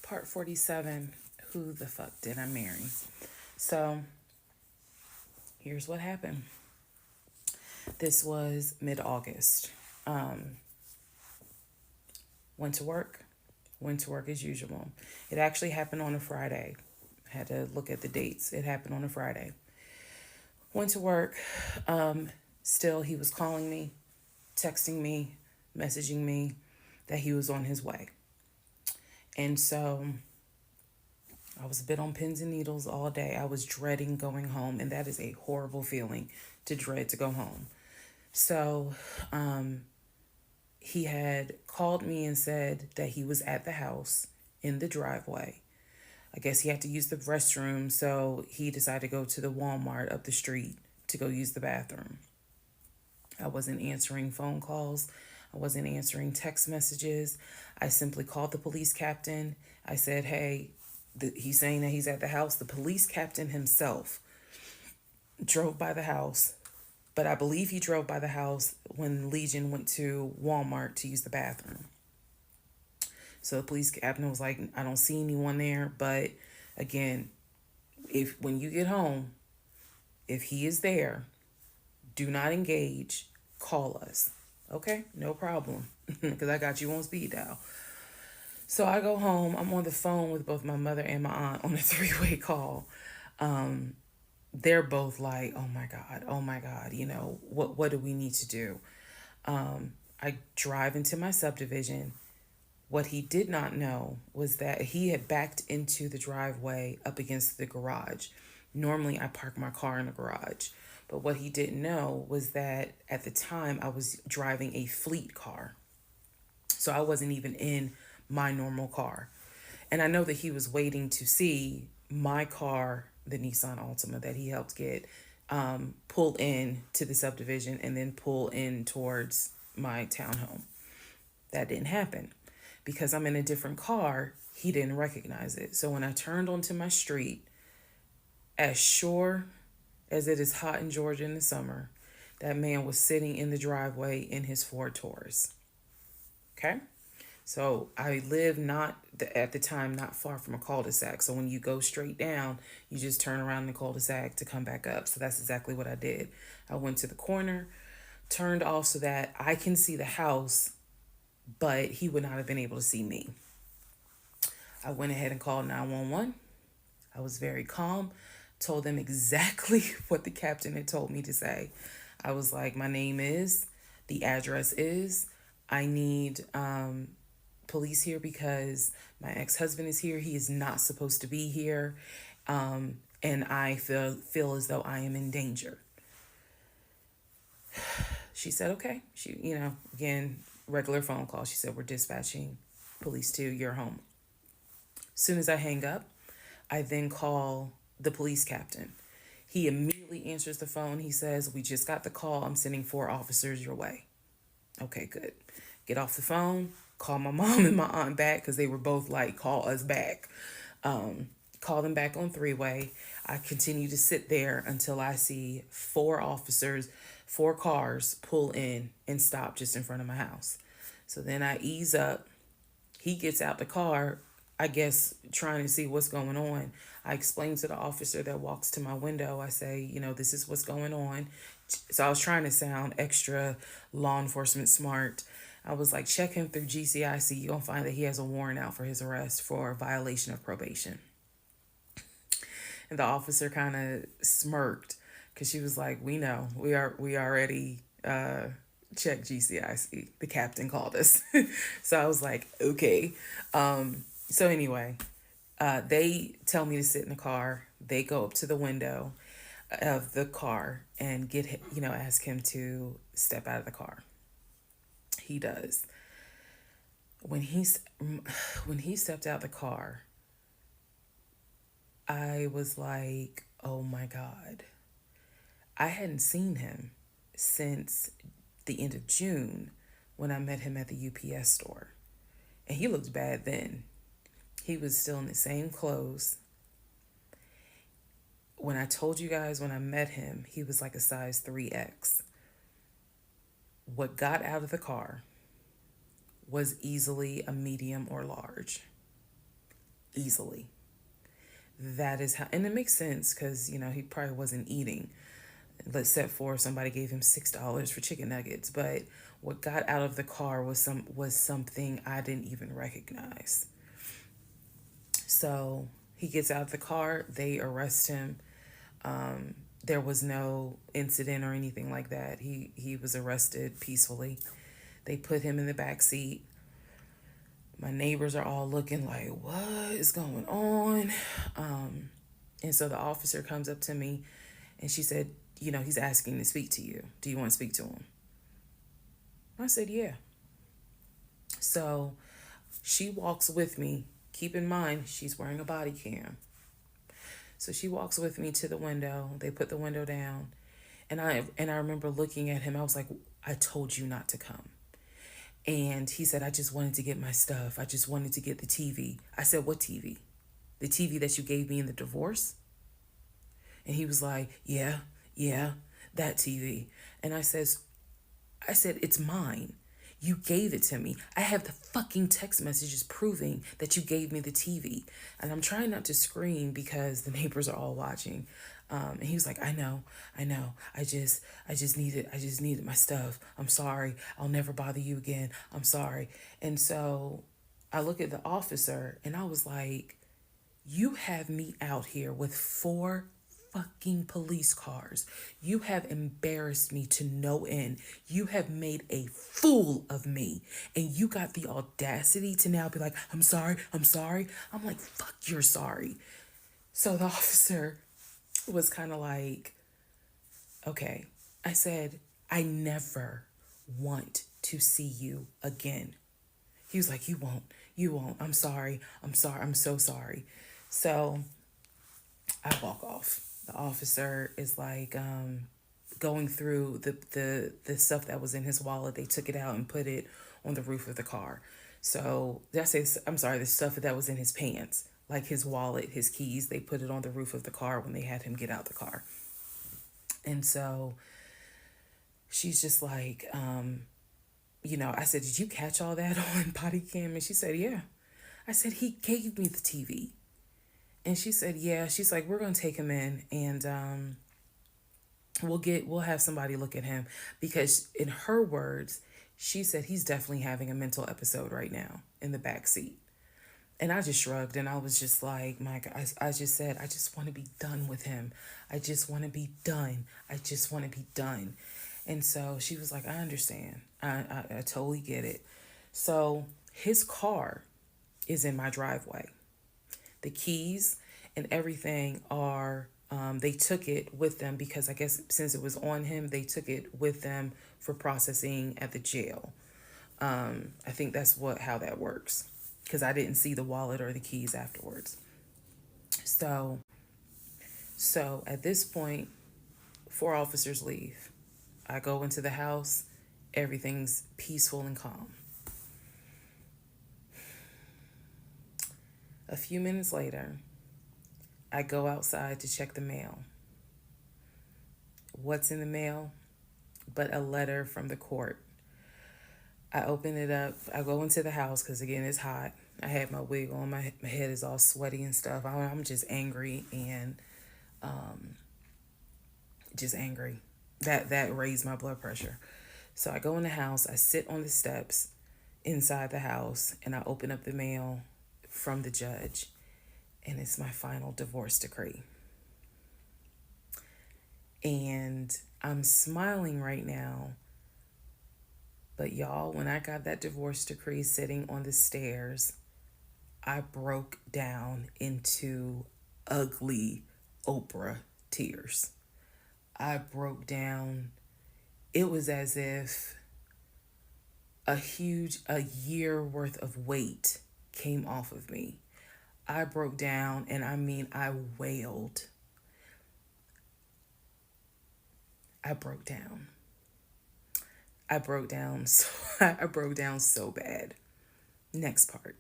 Part 47. Who the fuck did I marry? So, here's what happened. This was mid August. Um, went to work. Went to work as usual. It actually happened on a Friday. Had to look at the dates. It happened on a Friday. Went to work. Um, Still, he was calling me, texting me, messaging me that he was on his way. And so I was a bit on pins and needles all day. I was dreading going home, and that is a horrible feeling to dread to go home. So, um, he had called me and said that he was at the house in the driveway. I guess he had to use the restroom, so he decided to go to the Walmart up the street to go use the bathroom. I wasn't answering phone calls. I wasn't answering text messages. I simply called the police captain. I said, hey, he's saying that he's at the house. The police captain himself drove by the house, but I believe he drove by the house when Legion went to Walmart to use the bathroom. So the police captain was like, I don't see anyone there, but again, if when you get home, if he is there, do not engage, call us. Okay, no problem, because I got you on speed dial. So I go home. I'm on the phone with both my mother and my aunt on a three-way call. Um, they're both like, oh my God, what do we need to do? I drive into my subdivision. What he did not know was that he had backed into the driveway up against the garage. Normally, I park my car in the garage. But what he didn't know was that at the time I was driving a fleet car. So I wasn't even in my normal car. And I know that he was waiting to see my car, the Nissan Altima that he helped get, pull in to the subdivision and then pull in towards my townhome. That didn't happen. Because I'm in a different car, he didn't recognize it. So when I turned onto my street, as sure as it is hot in Georgia in the summer, that man was sitting in the driveway in his Ford Taurus. Okay? So I live not at the time not far from a cul-de-sac. So when you go straight down, you just turn around the cul-de-sac to come back up. So that's exactly what I did. I went to the corner, turned off so that I can see the house, but he would not have been able to see me. I went ahead and called 911. I was very calm, told them exactly what the captain had told me to say. I was like, my name is, the address is, I need police here because my ex-husband is here. He is not supposed to be here. And I feel as though I am in danger. She said, okay. She, again, regular phone call. She said, we're dispatching police to your home. As soon as I hang up, I then call the police captain. He immediately answers the phone. He says, we just got the call. I'm sending 4 officers your way. Okay, good. Get off the phone, call my mom and my aunt back because they were both like, call us back. Call them back on three-way. I continue to sit there until I see 4 officers, 4 cars pull in and stop just in front of my house. So then I ease up. He gets out the car, I guess, trying to see what's going on. I explain to the officer that walks to my window, I say, this is what's going on. So I was trying to sound extra law enforcement smart. I was like, check him through GCIC. You're going to find that he has a warrant out for his arrest for violation of probation. And the officer kind of smirked because she was like, we know. We already checked GCIC. The captain called us. So I was like, okay. So anyway, they tell me to sit in the car. They go up to the window of the car and ask him to step out of the car. He does. When he stepped out the car, I was like, oh my God. I hadn't seen him since the end of June when I met him at the UPS store. And he looked bad then. He was still in the same clothes. When I told you guys when I met him, he was like a size 3X. What got out of the car was easily a medium or large. easily. That is how, and it makes sense because, he probably wasn't eating. Let's set for somebody gave him $6 for chicken nuggets, but what got out of the car was something I didn't even recognize. So he gets out of the car, they arrest him. There was no incident or anything like that. He was arrested peacefully. They put him in the back seat. My neighbors are all looking like, what is going on? And so the officer comes up to me and she said, he's asking to speak to you. Do you want to speak to him? I said, yeah. So she walks with me. Keep in mind, she's wearing a body cam. So she walks with me to the window. They put the window down. And I remember looking at him. I was like, I told you not to come. And he said, I just wanted to get my stuff. I just wanted to get the TV. I said, what TV? The TV that you gave me in the divorce? And he was like, yeah, that TV. And I said, it's mine. You gave it to me. I have the fucking text messages proving that you gave me the TV. And I'm trying not to scream because the neighbors are all watching. And he was like, I know. I just needed my stuff. I'm sorry. I'll never bother you again. I'm sorry. And so I look at the officer and I was like, you have me out here with 4 fucking police cars. You have embarrassed me to no end. You have made a fool of me. And you got the audacity to now be like, I'm sorry. I'm like, fuck, you're sorry. So the officer was kind of like, okay. I said, I never want to see you again. He was like, you won't. I'm sorry. I'm so sorry. So I walk off. The officer is like going through the stuff that was in his wallet. They took it out and put it on the roof of the car. So the stuff that was in his pants, like his wallet, his keys, they put it on the roof of the car when they had him get out the car. And so she's just like, I said, did you catch all that on body cam? And she said, yeah. I said, he gave me the TV. And she said, yeah. She's like, we're going to take him in and we'll have somebody look at him, because in her words, she said he's definitely having a mental episode right now in the back seat. And I just shrugged and I was just like, Mike, I just said, I just want to be done with him. I just want to be done. And so she was like, I understand. I totally get it. So his car is in my driveway. The keys and everything are, they took it with them because I guess since it was on him, they took it with them for processing at the jail. I think that's how that works, because I didn't see the wallet or the keys afterwards. So at this point, 4 officers leave. I go into the house. Everything's peaceful and calm. A few minutes later, I go outside to check the mail. What's in the mail but a letter from the court? I open it up. I go into the house because, again, it's hot. I had my wig on. My head is all sweaty and stuff. I'm just angry and just angry. That raised my blood pressure. So I go in the house. I sit on the steps inside the house and I open up the mail from the judge. And it's my final divorce decree. And I'm smiling right now. But y'all, when I got that divorce decree sitting on the stairs, I broke down into ugly Oprah tears. I broke down. It was as if a year worth of weight came off of me. I broke down, and I mean, I wailed. I broke down. I broke down so bad. Next part.